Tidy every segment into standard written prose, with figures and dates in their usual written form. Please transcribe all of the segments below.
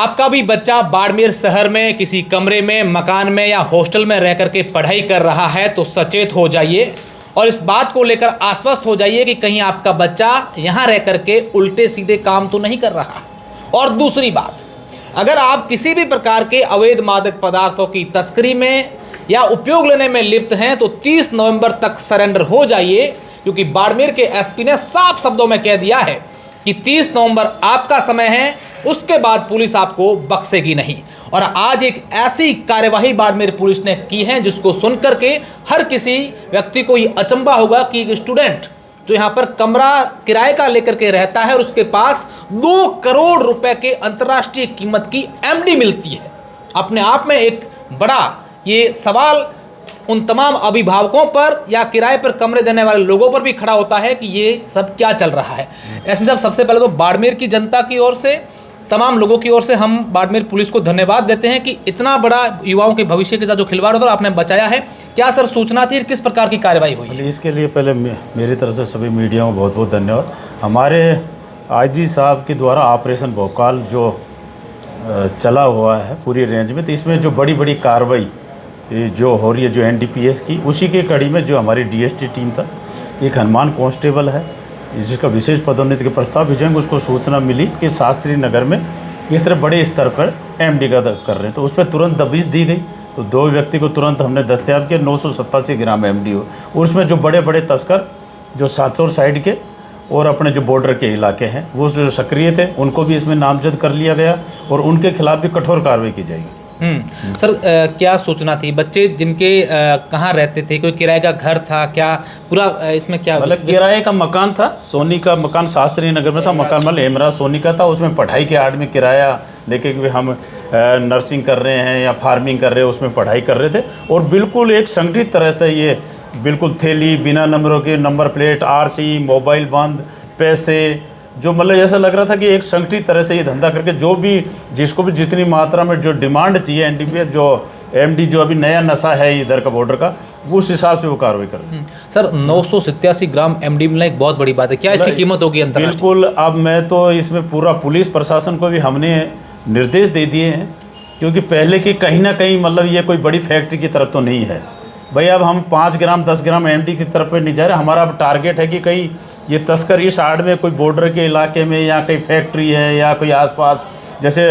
आपका भी बच्चा बाड़मेर शहर में किसी कमरे में, मकान में या हॉस्टल में रह करके पढ़ाई कर रहा है तो सचेत हो जाइए और इस बात को लेकर आश्वस्त हो जाइए कि कहीं आपका बच्चा यहाँ रह करके उल्टे सीधे काम तो नहीं कर रहा। और दूसरी बात, अगर आप किसी भी प्रकार के अवैध मादक पदार्थों की तस्करी में या उपयोग लेने में लिप्त हैं तो 30 नवंबर तक सरेंडर हो जाइए, क्योंकि बाड़मेर के एसपी ने साफ शब्दों में कह दिया है कि 30 नवंबर आपका समय है, उसके बाद पुलिस आपको बख्शेगी नहीं। और आज एक ऐसी कार्यवाही बाड़मेर पुलिस ने की है जिसको सुनकर के हर किसी व्यक्ति को ये अचंभा होगा कि एक स्टूडेंट जो यहाँ पर कमरा किराए का लेकर के रहता है और उसके पास 2 करोड़ रुपए के अंतर्राष्ट्रीय कीमत की एमडी मिलती है। अपने आप में एक बड़ा ये सवाल उन तमाम अभिभावकों पर या किराए पर कमरे देने वाले लोगों पर भी खड़ा होता है कि ये सब क्या चल रहा है। एसपी साहब, सबसे पहले तो बाड़मेर की जनता की ओर से, तमाम लोगों की ओर से हम बाड़मेर पुलिस को धन्यवाद देते हैं कि इतना बड़ा युवाओं के भविष्य के साथ जो खिलवाड़ होता है आपने बचाया है। क्या सर सूचना थी, किस प्रकार की कार्रवाई हुई है? इसके लिए पहले मेरी तरफ से सभी मीडिया को बहुत बहुत धन्यवाद। हमारे आईजी साहब के द्वारा ऑपरेशन भोकाल जो चला हुआ है पूरी रेंज में, तो इसमें जो बड़ी बड़ी कार्रवाई जो हो रही है जो एनडीपीएस की, उसी के कड़ी में जो हमारी डीएसटी टीम था, एक हनुमान कांस्टेबल है जिसका विशेष पदोन्नति के प्रस्ताव भेजेंगे, उसको सूचना मिली कि शास्त्री नगर में इस तरह बड़े स्तर पर एमडी का कर रहे हैं, तो उस पर तुरंत दबिश दी गई। तो 2 व्यक्ति को तुरंत हमने दस्तयाब किया, 987 ग्राम एमडी हो। और उसमें जो बड़े बड़े तस्कर जो साचौर साइड के और अपने जो बॉर्डर के इलाके हैं वो जो सक्रिय थे उनको भी इसमें नामजद कर लिया गया और उनके खिलाफ भी कठोर कार्रवाई की जाएगी। सर, क्या सूचना थी? बच्चे जिनके कहाँ रहते थे, कोई किराए का घर था क्या? पूरा इसमें क्या मतलब किराए का मकान था, सोनी का मकान शास्त्री नगर में था, मकान मतलब हेमरा सोनी का था। उसमें पढ़ाई के आड़ में किराया लेके कि हम नर्सिंग कर रहे हैं या फार्मिंग कर रहे हैं, उसमें पढ़ाई कर रहे थे। और बिल्कुल एक संगठित तरह से ये बिल्कुल थैली बिना नंबरों के, नंबर प्लेट, आरसी, मोबाइल बंद, पैसे, जो मतलब ऐसा लग रहा था कि एक संगठित तरह से ये धंधा करके जो भी जिसको भी जितनी मात्रा में जो डिमांड चाहिए एनडीपीएस जो एमडी जो अभी नया नशा है इधर का बॉर्डर का, उस हिसाब से वो कार्रवाई कर रहे हैं। सर, 987 ग्राम एमडी मिलना एक बहुत बड़ी बात है। क्या इसकी कीमत होगी अंतर्राष्ट्रीय? बिल्कुल, अब मैं तो इसमें पूरा पुलिस प्रशासन को भी हमने निर्देश दे दिए हैं, क्योंकि पहले की कहीं ना कहीं मतलब ये कोई बड़ी फैक्ट्री की तरफ तो नहीं है भाई। अब हम 5 ग्राम 10 ग्राम एमडी की तरफ नहीं जा रहे। हमारा अब टारगेट है कि कहीं ये तस्कर इस आड़ में कोई बॉर्डर के इलाके में या कहीं फैक्ट्री है या कोई आसपास, जैसे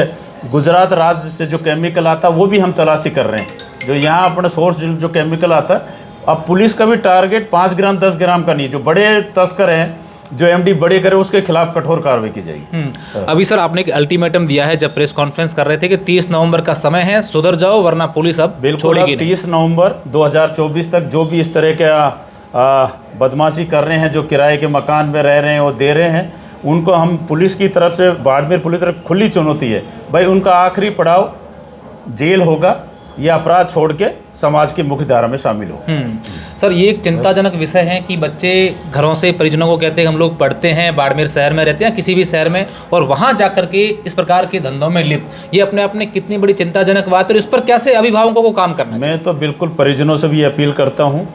गुजरात राज्य से जो केमिकल आता है वो भी हम तलाशी कर रहे हैं। जो यहाँ अपना सोर्स जो केमिकल आता है, अब पुलिस का भी टारगेट 5 ग्राम 10 ग्राम का नहीं, जो बड़े तस्कर हैं जो एमडी बड़े करे उसके खिलाफ कठोर कार्रवाई की जाएगी। अभी सर आपने एक अल्टीमेटम दिया है जब प्रेस कॉन्फ्रेंस कर रहे थे कि 30 नवंबर का समय है, सुधर जाओ वरना पुलिस अब छोड़ेगी नहीं। 30 नवंबर 2024 तक जो भी इस तरह का बदमाशी कर रहे हैं, जो किराए के मकान में रह रहे हैं और दे रहे हैं, उनको हम पुलिस की तरफ से, बाड़मेर पुलिस की तरफ खुली चुनौती है भाई, उनका आखिरी पड़ाव जेल होगा या अपराध छोड़ के समाज की मुख्य धारा में शामिल हो। सर, ये एक चिंताजनक विषय है कि बच्चे घरों से परिजनों को कहते हैं हम लोग पढ़ते हैं, बाड़मेर शहर में रहते हैं, किसी भी शहर में, और वहाँ जा करके इस प्रकार के धंधों में लिप्त, ये अपने आप में कितनी बड़ी चिंताजनक बात है और इस पर कैसे अभिभावकों को काम करना चाहिए? मैं तो बिल्कुल परिजनों से भी अपील करता हूँ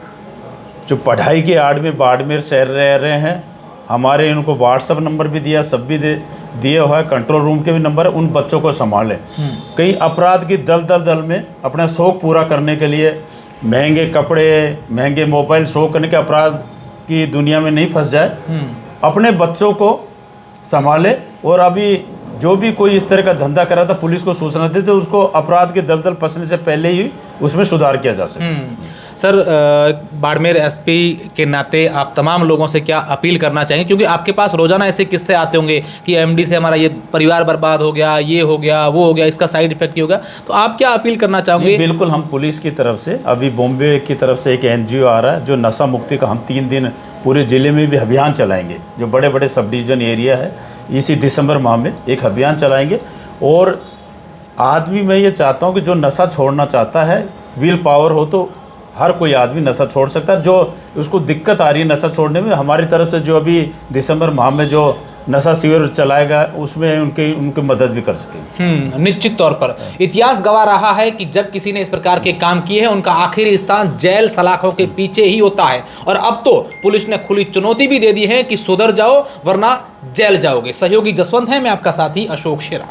जो पढ़ाई के आड़ में बाड़मेर शहर रह रहे हैं, हमारे उनको व्हाट्सअप नंबर भी दिया, सब भी दिए हुआ है, कंट्रोल रूम के भी नंबर, उन बच्चों को संभालें। कहीं अपराध की दल में अपना शौक पूरा करने के लिए महंगे कपड़े, महंगे मोबाइल शौक करने के अपराध की दुनिया में नहीं फंस जाए, अपने बच्चों को संभाले। और अभी जो भी कोई इस तरह का धंधा कर रहा था पुलिस को सूचना दे तो उसको अपराध के दलदल फंसने से पहले ही उसमें सुधार किया जा सके। सर, बाड़मेर एसपी के नाते आप तमाम लोगों से क्या अपील करना चाहिए, क्योंकि आपके पास रोजाना ऐसे किस्से आते होंगे कि एमडी से हमारा ये परिवार बर्बाद हो गया, ये हो गया, वो हो गया, इसका साइड इफेक्ट ये होगा, तो आप क्या अपील करना चाहोगे? बिल्कुल, हम पुलिस की तरफ से अभी बॉम्बे की तरफ से एक एनजीओ आ रहा है जो नशा मुक्ति का, हम 3 दिन पूरे ज़िले में भी अभियान चलाएंगे, जो बड़े बड़े सब डिवीज़न एरिया है, इसी दिसंबर माह में एक अभियान चलाएंगे। और आदमी मैं ये चाहता हूँ कि जो नशा छोड़ना चाहता है, विल पावर हो तो हर कोई आदमी नशा छोड़ सकता है। जो उसको दिक्कत आ रही है नशा छोड़ने में, हमारी तरफ से जो अभी दिसंबर माह में जो नशा शिविर चलाएगा उसमें उनकी मदद भी कर सकेंगे। निश्चित तौर पर इतिहास गवाह रहा है कि जब किसी ने इस प्रकार के काम किए हैं उनका आखिरी स्थान जेल सलाखों के पीछे ही होता है। और अब तो पुलिस ने खुली चुनौती भी दे दी है कि सुधर जाओ वरना जेल जाओगे। सहयोगी जसवंत है, मैं आपका साथी अशोक शेरा।